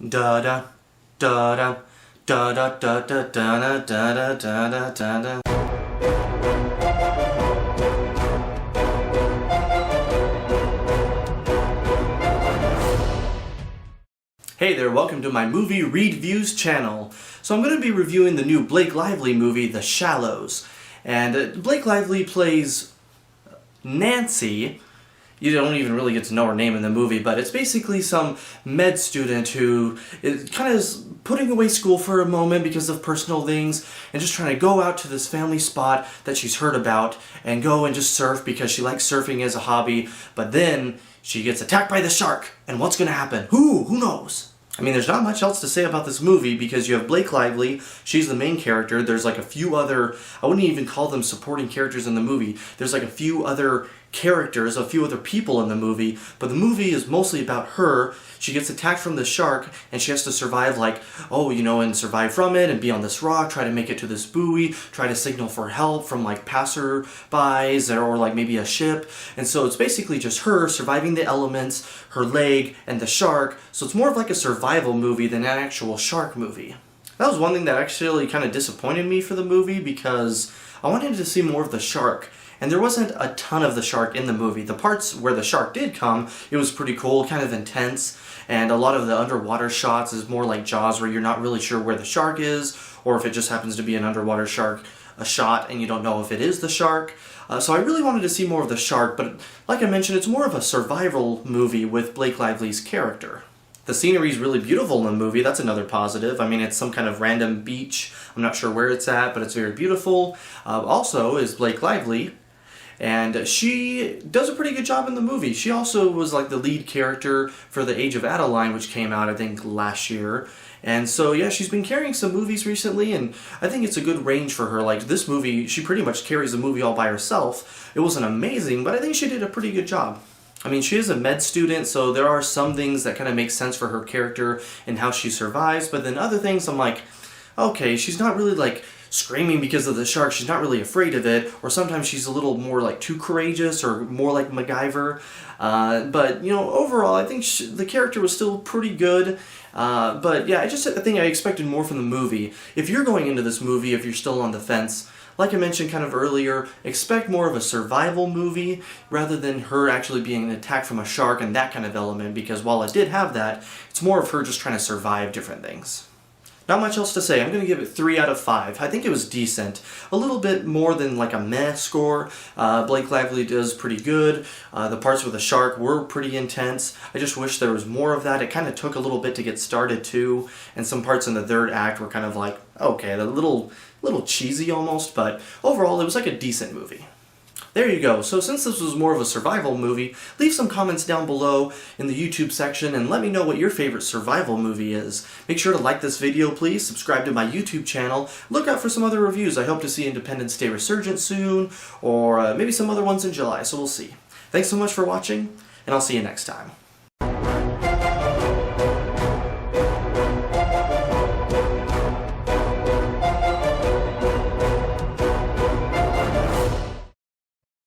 Da da da da da da da da da da da da da. Hey there, welcome to my Movie Reedviews channel. So I'm going to be reviewing the new Blake Lively movie, The Shallows. And Blake Lively plays Nancy. You don't even really get to know her name in the movie, but it's basically some med student who is kind of putting away school for a moment because of personal things and just trying to go out to this family spot that she's heard about and go and just surf because she likes surfing as a hobby. But then she gets attacked by the shark, and what's going to happen? Who knows? I mean, there's not much else to say about this movie because you have Blake Lively, she's the main character. There's like a few other, I wouldn't even call them supporting characters in the movie. There's like a few other characters, a few other people in the movie, but the movie is mostly about her. She gets attacked from the shark and she has to survive and survive from it and be on this rock, try to make it to this buoy, try to signal for help from like passerbys or like maybe a ship. And so it's basically just her surviving the elements, her leg, and the shark. So it's more of like a survival movie than an actual shark movie. That was one thing that actually kind of disappointed me for the movie because I wanted to see more of the shark. And there wasn't a ton of the shark in the movie. The parts where the shark did come, it was pretty cool, kind of intense, and a lot of the underwater shots is more like Jaws where you're not really sure where the shark is, or if it just happens to be an underwater shark, a shot, and you don't know if it is the shark. So I really wanted to see more of the shark, but like I mentioned, it's more of a survival movie with Blake Lively's character. The scenery is really beautiful in the movie, that's another positive. I mean, it's some kind of random beach, I'm not sure where it's at, but it's very beautiful. Also is Blake Lively. And she does a pretty good job in the movie. She also was like the lead character for The Age of Adeline, which came out, I think, last year. And so, yeah, she's been carrying some movies recently, and I think it's a good range for her. Like, this movie, she pretty much carries the movie all by herself. It wasn't amazing, but I think she did a pretty good job. I mean, she is a med student, so there are some things that kind of make sense for her character and how she survives, but then other things I'm like, okay, she's not really like screaming because of the shark, she's not really afraid of it, or sometimes she's a little more like too courageous or more like MacGyver. But, you know, overall, I think the character was still pretty good. But yeah, I think I expected more from the movie. If you're going into this movie, if you're still on the fence, like I mentioned kind of earlier, expect more of a survival movie rather than her actually being attacked from a shark and that kind of element, because while it did have that, it's more of her just trying to survive different things. Not much else to say. I'm going to give it 3 out of 5. I think it was decent. A little bit more than like a meh score. Blake Lively does pretty good. The parts with the shark were pretty intense. I just wish there was more of that. It kind of took a little bit to get started too. And some parts in the third act were kind of like, okay, a little cheesy almost. But overall, it was like a decent movie. There you go. So since this was more of a survival movie, leave some comments down below in the YouTube section and let me know what your favorite survival movie is. Make sure to like this video, please. Subscribe to my YouTube channel. Look out for some other reviews. I hope to see Independence Day Resurgence soon, or maybe some other ones in July, so we'll see. Thanks so much for watching, and I'll see you next time.